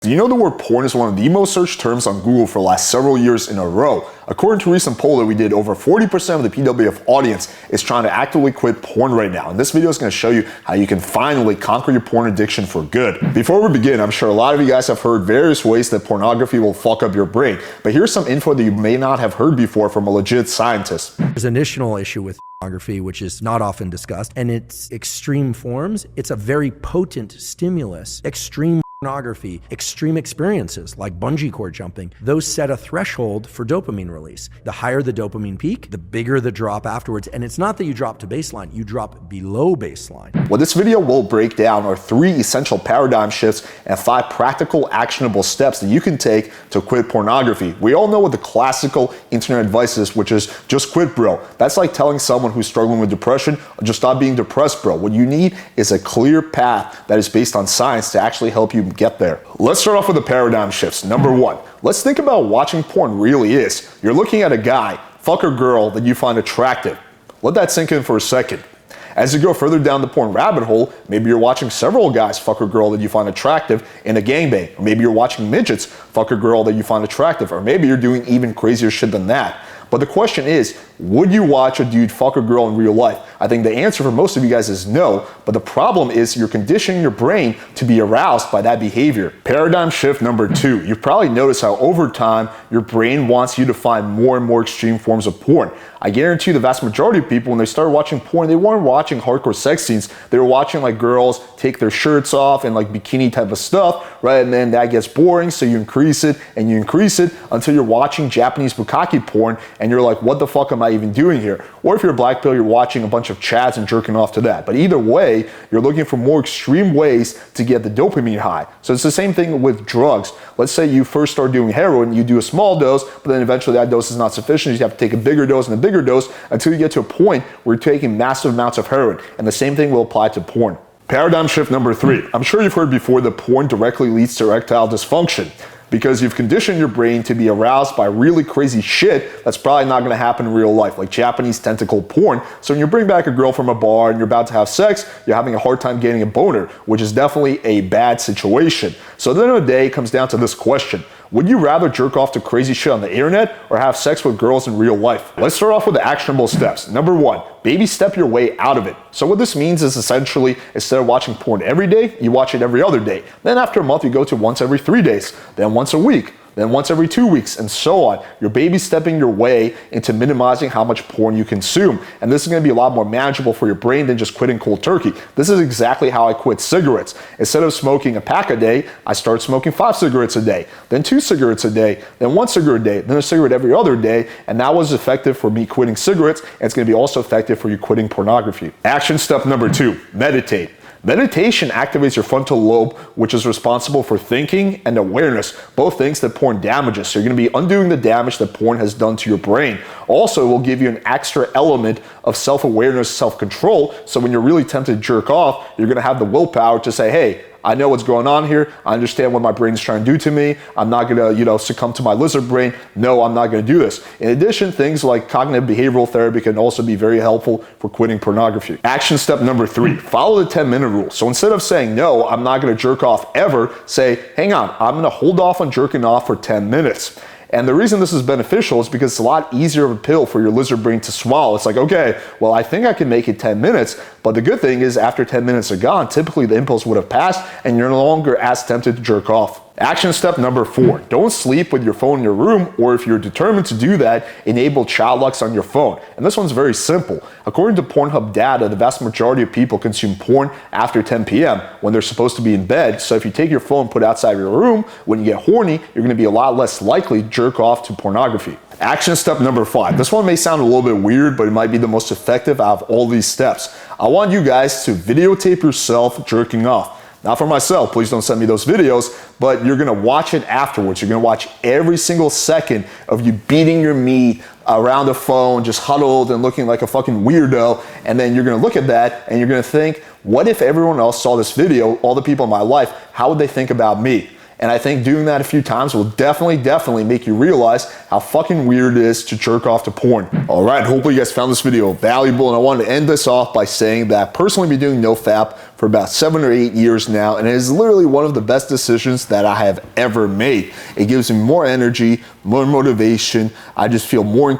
Do you know the word porn is one of the most searched terms on Google for the last several years in a row? According to a recent poll that we did, over 40% of the PWF audience is trying to actively quit porn right now. And this video is going to show you how you can finally conquer your porn addiction for good. Before we begin, I'm sure a lot of you guys have heard various ways that pornography will fuck up your brain. But here's some info that you may not have heard before from a legit scientist. There's an additional issue with pornography, which is not often discussed, and its extreme forms. It's a very potent stimulus. Extreme pornography, extreme experiences like bungee cord jumping, those set a threshold for dopamine release. The higher the dopamine peak, the bigger the drop afterwards. And it's not that you drop to baseline, you drop below baseline. What this video will break down are 3 essential paradigm shifts and 5 practical actionable steps that you can take to quit pornography. We all know what the classical internet advice is, which is just quit, bro. That's like telling someone who's struggling with depression, just stop being depressed, bro. What you need is a clear path that is based on science to actually help you get there. Let's start off with the paradigm shifts. Number 1, let's think about what watching porn really is. You're looking at a guy, fuck a girl that you find attractive. Let that sink in for a second. As you go further down the porn rabbit hole, maybe you're watching several guys fuck a girl that you find attractive in a gangbang. Or maybe you're watching midgets fuck a girl that you find attractive. Or maybe you're doing even crazier shit than that. But the question is, would you watch a dude fuck a girl in real life? I think the answer for most of you guys is no, but the problem is you're conditioning your brain to be aroused by that behavior. Paradigm shift number 2. You've probably noticed how over time, your brain wants you to find more and more extreme forms of porn. I guarantee you the vast majority of people, when they started watching porn, they weren't watching hardcore sex scenes. They were watching like girls take their shirts off and like bikini type of stuff, right? And then that gets boring, so you increase it and you increase it until you're watching Japanese bukkake porn and you're like, what the fuck am I even doing here? Or if you're a black pill, you're watching a bunch of chads and jerking off to that. But either way, you're looking for more extreme ways to get the dopamine high. So it's the same thing with drugs. Let's say you first start doing heroin, you do a small dose, but then eventually that dose is not sufficient. You have to take a bigger dose and a bigger dose until you get to a point where you're taking massive amounts of heroin. And the same thing will apply to porn. Paradigm shift number 3. I'm sure you've heard before that porn directly leads to erectile dysfunction, because you've conditioned your brain to be aroused by really crazy shit that's probably not gonna happen in real life, like Japanese tentacle porn. So when you bring back a girl from a bar and you're about to have sex, you're having a hard time getting a boner, which is definitely a bad situation. So at the end of the day, it comes down to this question. Would you rather jerk off to crazy shit on the internet or have sex with girls in real life? Let's start off with the actionable steps. Number 1, baby step your way out of it. So what this means is essentially, instead of watching porn every day, you watch it every other day. Then after a month, you go to once every 3 days, then once a week, then once every 2 weeks, and so on. You're baby stepping your way into minimizing how much porn you consume. And this is gonna be a lot more manageable for your brain than just quitting cold turkey. This is exactly how I quit cigarettes. Instead of smoking a pack a day, I started smoking 5 cigarettes a day, then 2 cigarettes a day, then 1 cigarette a day, then a cigarette every other day. And that was effective for me quitting cigarettes, and it's gonna be also effective for you quitting pornography. Action step number 2, meditate. Meditation activates your frontal lobe, which is responsible for thinking and awareness, both things that porn damages. So you're going to be undoing the damage that porn has done to your brain. Also, it will give you an extra element of self-awareness, self-control. So when you're really tempted to jerk off, you're going to have the willpower to say, hey, I know what's going on here. I understand what my brain is trying to do to me. I'm not gonna, succumb to my lizard brain. No, I'm not gonna do this. In addition, things like cognitive behavioral therapy can also be very helpful for quitting pornography. Action step number 3, follow the 10-minute rule. So instead of saying, no, I'm not gonna jerk off ever, say, hang on, I'm gonna hold off on jerking off for 10 minutes. And the reason this is beneficial is because it's a lot easier of a pill for your lizard brain to swallow. It's like, okay, well, I think I can make it 10 minutes, but the good thing is after 10 minutes are gone, typically the impulse would have passed and you're no longer as tempted to jerk off. Action step number 4, don't sleep with your phone in your room, or if you're determined to do that, enable child locks on your phone. And this one's very simple. According to Pornhub data, the vast majority of people consume porn after 10 p.m. when they're supposed to be in bed. So if you take your phone and put it outside of your room, when you get horny, you're gonna be a lot less likely to jerk off to pornography. Action step number 5. This one may sound a little bit weird, but it might be the most effective out of all these steps. I want you guys to videotape yourself jerking off. Not for myself, please don't send me those videos, but you're gonna watch it afterwards. You're gonna watch every single second of you beating your meat around the phone, just huddled and looking like a fucking weirdo. And then you're gonna look at that and you're gonna think, what if everyone else saw this video, all the people in my life, how would they think about me? And I think doing that a few times will definitely make you realize how fucking weird it is to jerk off to porn. All right, hopefully you guys found this video valuable, and I wanted to end this off by saying that personally I've been doing NoFap for about 7 or 8 years now, and it is literally one of the best decisions that I have ever made. It gives me more energy, more motivation. I just feel more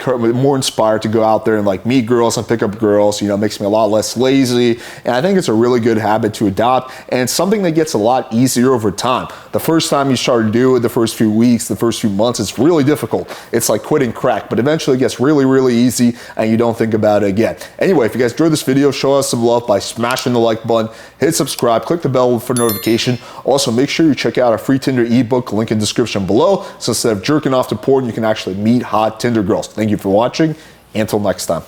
inspired to go out there and like meet girls and pick up girls. You know, it makes me a lot less lazy, and I think it's a really good habit to adopt, and it's something that gets a lot easier over time. The first time you start to do it, the first few weeks, the first few months, it's really difficult. It's like quitting crack, but eventually it gets really, really easy and you don't think about it again. Anyway, if you guys enjoyed this video, show us some love by smashing the like button, hit subscribe, click the bell for notification. Also, make sure you check out our free Tinder ebook, link in description below. So instead of jerking off to porn, you can actually meet hot Tinder girls. Thank you for watching. Until next time.